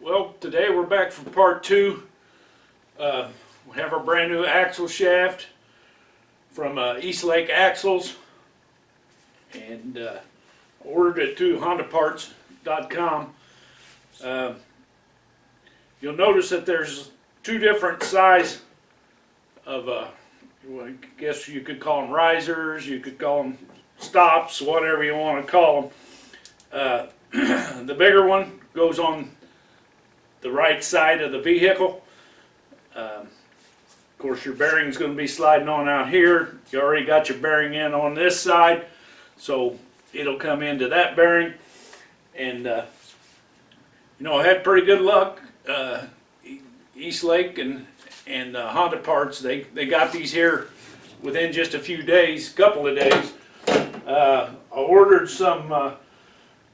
Well, today we're back for part two. We have our brand new axle shaft from Eastlake Axles, and ordered it to hondaparts.com. You'll notice that there's two different size of, well, I guess you could call them risers, you could call them stops, whatever you want to call them. The bigger one goes on the right side of the vehicle. Of course, your bearing is going to be sliding on out here. You already got your bearing in on this side, so it'll come into that bearing. And you know, I had pretty good luck. Eastlake and Honda Parts, they got these here within just a few days, couple of days. I ordered some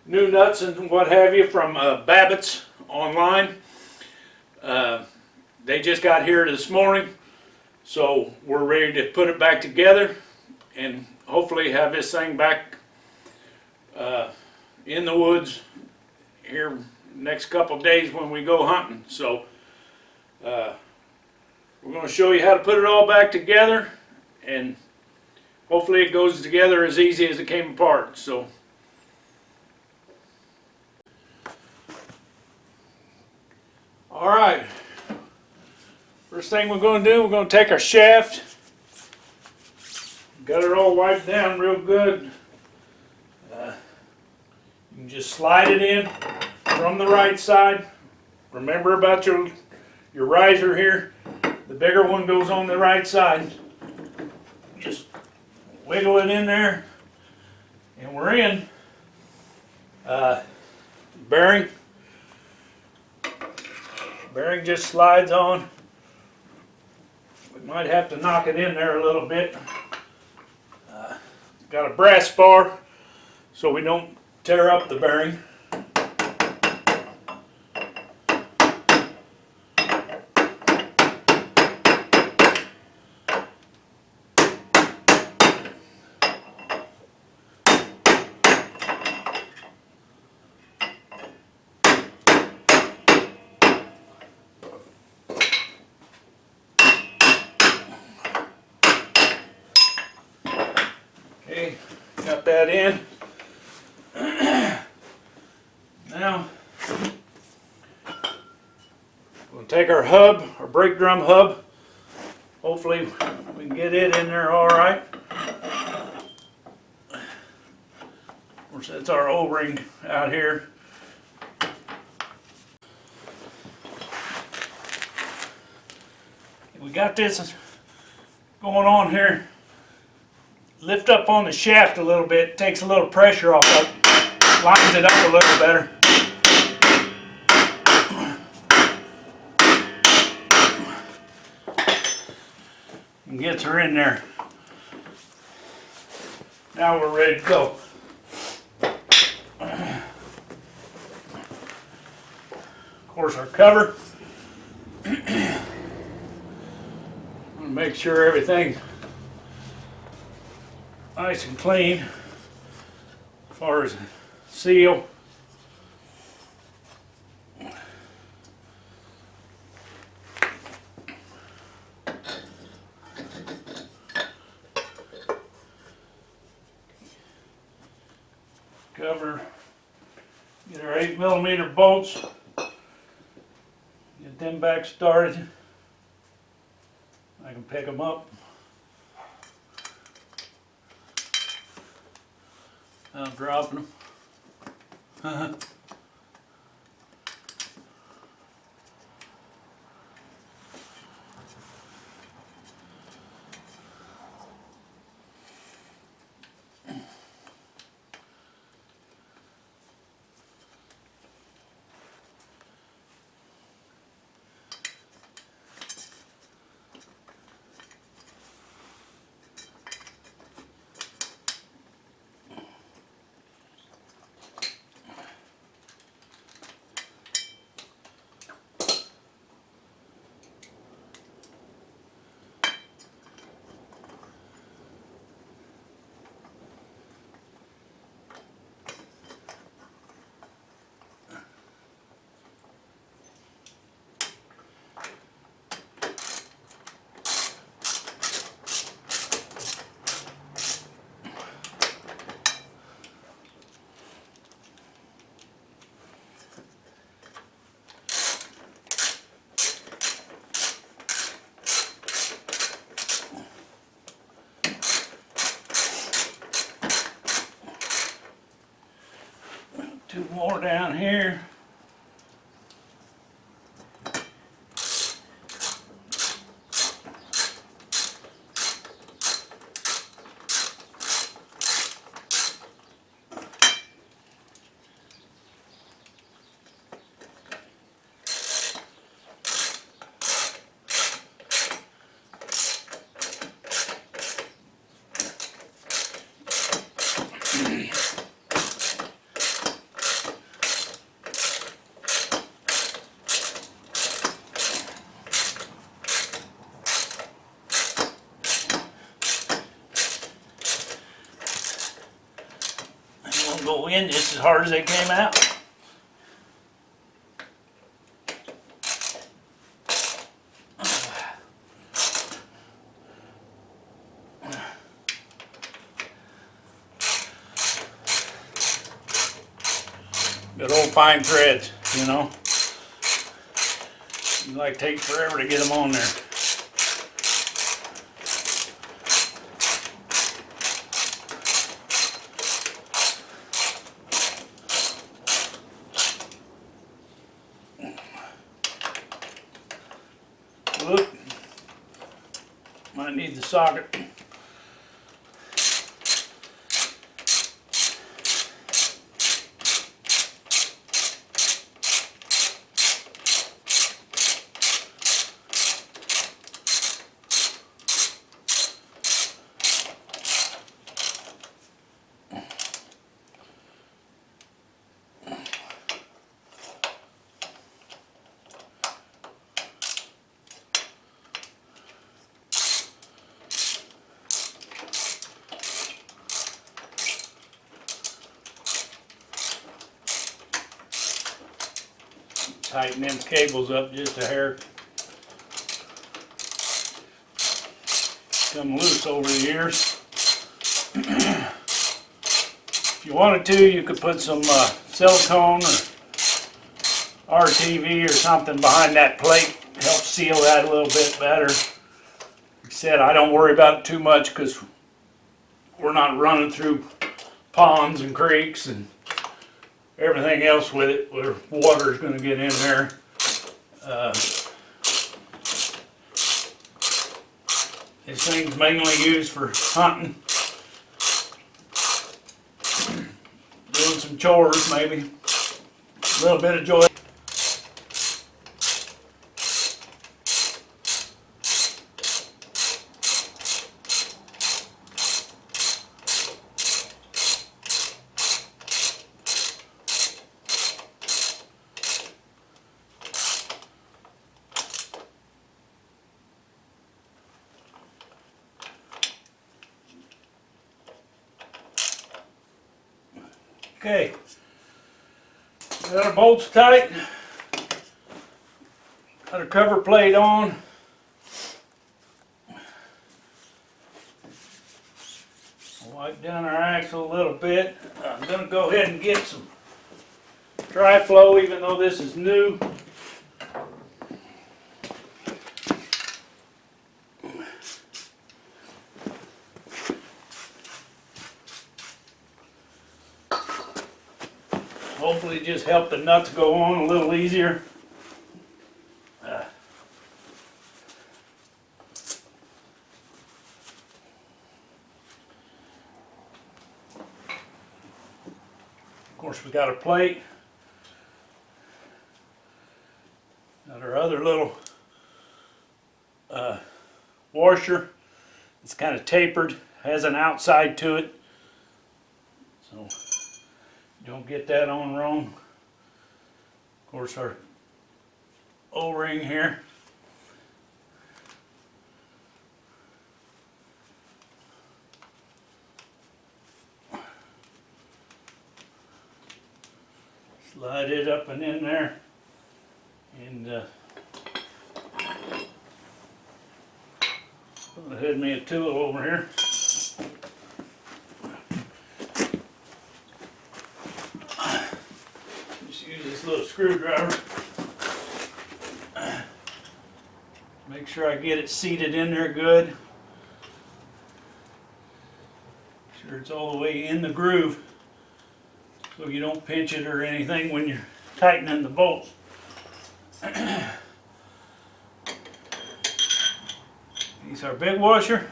new nuts and what have you from Babbitt's online. They just got here this morning, so we're ready to put it back together and hopefully have this thing back in the woods here next couple of days when we go hunting. So we're going to show you how to put it all back together, and hopefully it goes together as easy as it came apart. So all right, first thing we're going to do, we're going to take our shaft, got it all wiped down real good. You can just slide it in from the right side. Remember about your riser here, the bigger one goes on the right side. Just wiggle it in there and we're in. Bearing just slides on. We might have to knock it in there a little bit. Got a brass bar so we don't tear up the bearing. Okay, got that in. Now, we'll take our hub, our brake drum hub. Hopefully we can get it in there all right. Of course, that's our O-ring out here. We got this going on here. Lift up on the shaft a little bit, takes a little pressure off of it, lines it up a little better. And gets her in there. Now we're ready to go. Of course, our cover. Make sure everything nice and clean as far as seal. Cover, get our 8mm bolts, get them back started. I can pick them up. I'm dropping them. more down here. Go in just as hard as they came out. Good old fine threads, you know. It like takes forever to get them on there. Look, might need the socket. Tighten them cables up just a hair. Come loose over the years. If you wanted to, you could put some silicone or RTV or something behind that plate. Help seal that a little bit better. Like I said, I don't worry about it too much because we're not running through ponds and creeks and everything else with it, where water is going to get in there. This thing's mainly used for hunting, doing some chores maybe, a little bit of joy. Okay, got our bolts tight, got our cover plate on. I'll wipe down our axle a little bit. I'm going to go ahead and get some dry flow, even though this is new. Hopefully just help the nuts go on a little easier. Of course we got a plate. Got our other little washer. It's kind of tapered, has an outside to it. So don't get that on wrong. Of course our O-ring here. Slide it up and in there, and I'm gonna head me a tool over here. Just use this little screwdriver. Make sure I get it seated in there good. Make sure it's all the way in the groove. so you don't pinch it or anything when you're tightening the bolts. These are big washer.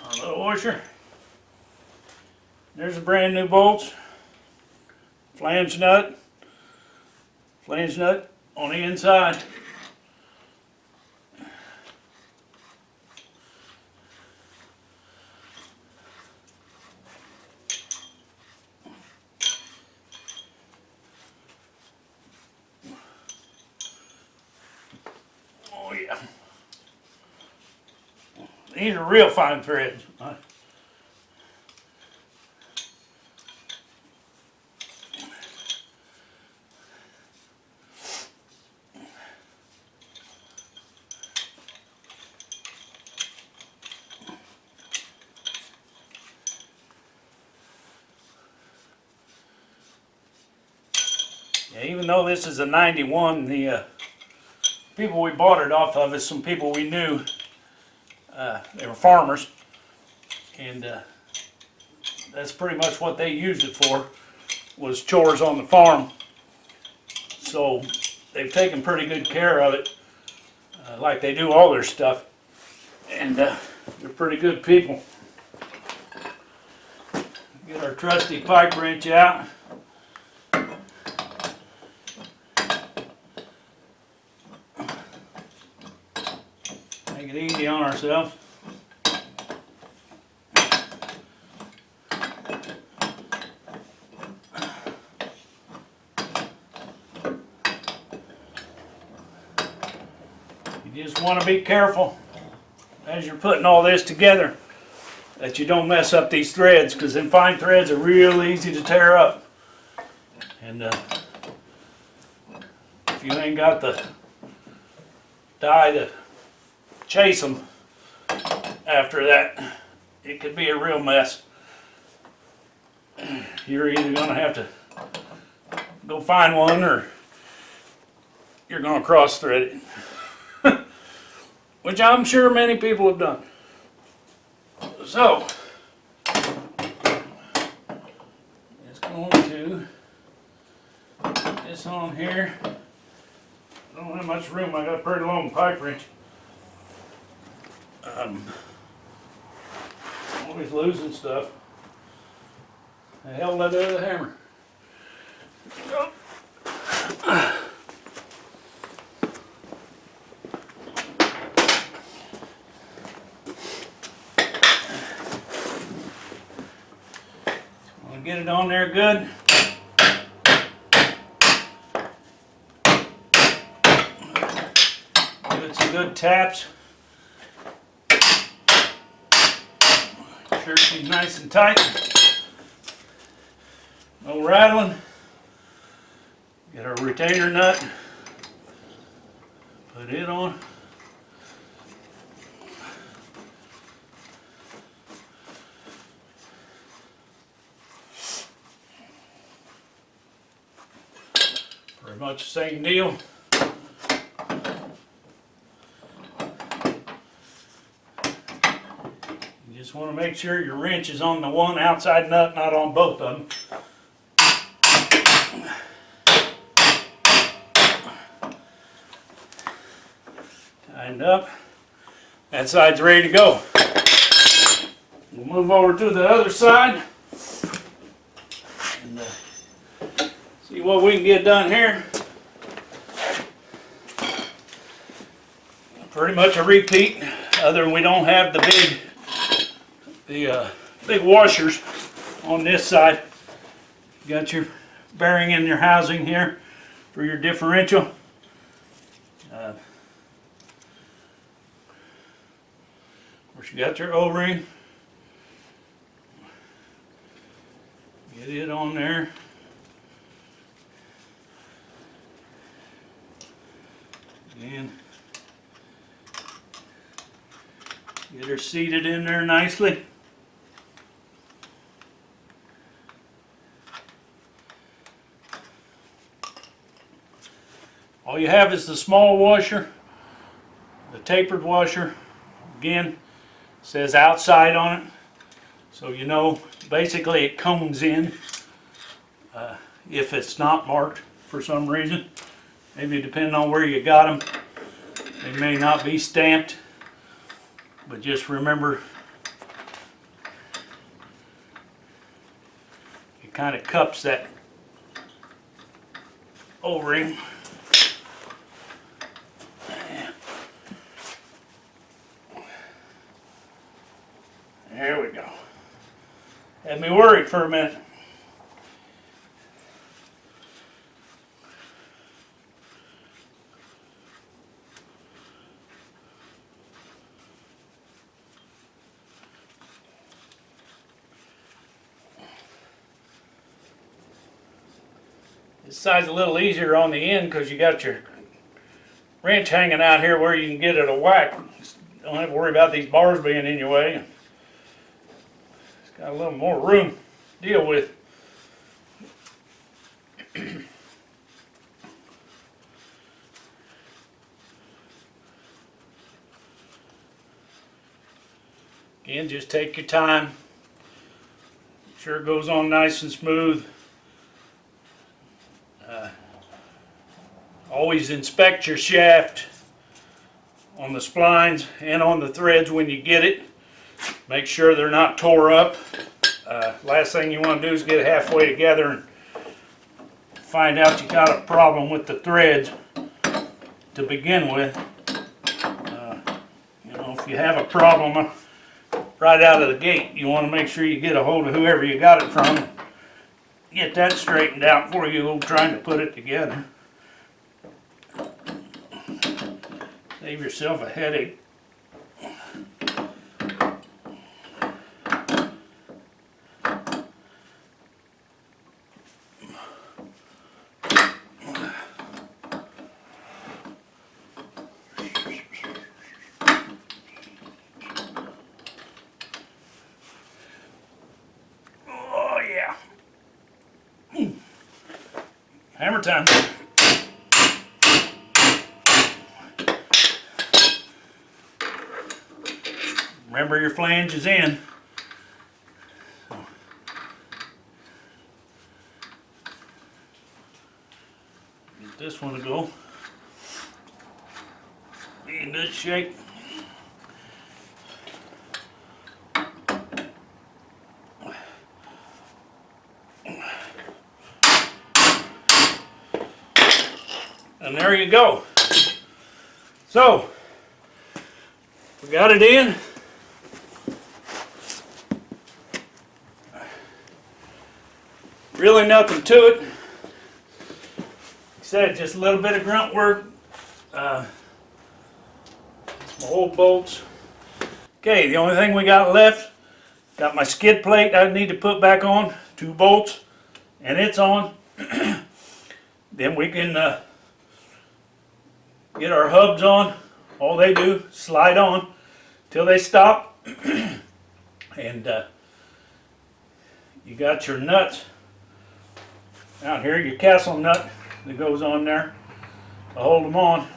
Our little washer. There's the brand new bolts. Flange nut on the inside. Oh yeah. These are real fine threads. Yeah, even though this is a 91, the people we bought it off of is some people we knew. They were farmers, and that's pretty much what they used it for, was chores on the farm. So they've taken pretty good care of it, like they do all their stuff, and they're pretty good people. Get our trusty pipe wrench out. Make it easy on ourselves. You just want to be careful as you're putting all this together that you don't mess up these threads, because them fine threads are real easy to tear up. And if you ain't got the die to chase them after that, it could be a real mess. You're either going to have to go find one, or you're going to cross thread it. Which I'm sure many people have done. So, just going to put this on here. I don't have much room, I got a pretty long pipe wrench. Always losing stuff. The hell let out of the hammer. Get it on there good. Give it some good taps. Sure she's nice and tight. No rattling. Get our retainer nut. Put it on. Pretty much the same deal. You just want to make sure your wrench is on the one outside nut, not on both of them. Tightened up. That side's ready to go. We'll move over to the other side and see what we can get done here. Pretty much a repeat, other than we don't have the big washers on this side. You got your bearing in your housing here for your differential. Of course, you got your O-ring. Get it on there. And get her seated in there nicely. All you have is the small washer, the tapered washer. Again, says outside on it. So you know, basically it cones in if it's not marked for some reason. Maybe depending on where you got them, they may not be stamped. But just remember, it kind of cups that O-ring. There we go. Had me worried for a minute. This side's a little easier on the end because you got your wrench hanging out here where you can get it a whack. Don't have to worry about these bars being in your way. It's got a little more room to deal with. Again, just take your time. Make sure it goes on nice and smooth. Always inspect your shaft on the splines and on the threads when you get it. Make sure they're not tore up. Last thing you want to do is get halfway together and find out you got a problem with the threads to begin with. You know, if you have a problem right out of the gate, you want to make sure you get a hold of whoever you got it from. Get that straightened out before you go trying to put it together. Save yourself a headache. Oh yeah. Hammer time. Remember your flange is in. Get this one to go. Be in good shape. And there you go. So, we got it in. Really nothing to it. Like I said, just a little bit of grunt work. Some old bolts. Okay, the only thing we got left, got my skid plate I need to put back on, 2 bolts, and it's on. Then we can get our hubs on. All they do, slide on till they stop. And you got your nuts out here, your castle nut that goes on there to hold them on,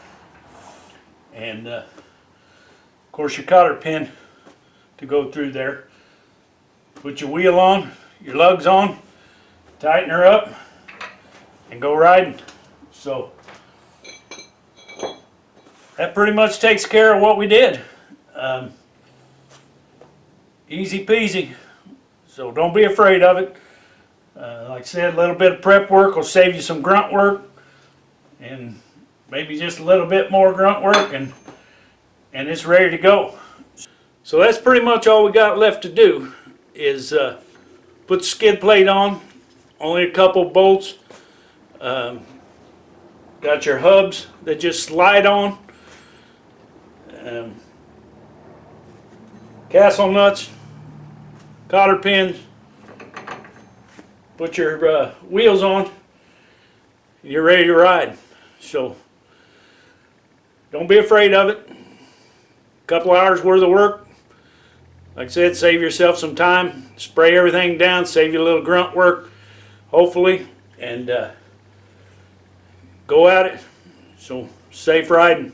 and of course your cotter pin to go through there. Put your wheel on, your lugs on, tighten her up, and go riding. So that pretty much takes care of what we did. Easy peasy, so don't be afraid of it. Like I said, a little bit of prep work will save you some grunt work, and maybe just a little bit more grunt work, and it's ready to go. So that's pretty much all we got left to do is put the skid plate on. Only a couple bolts. Got your hubs that just slide on. Castle nuts, cotter pins. Put your wheels on, and you're ready to ride. So don't be afraid of it. A couple hours worth of work. Like I said, save yourself some time. Spray everything down, save you a little grunt work, hopefully, and go at it. So safe riding.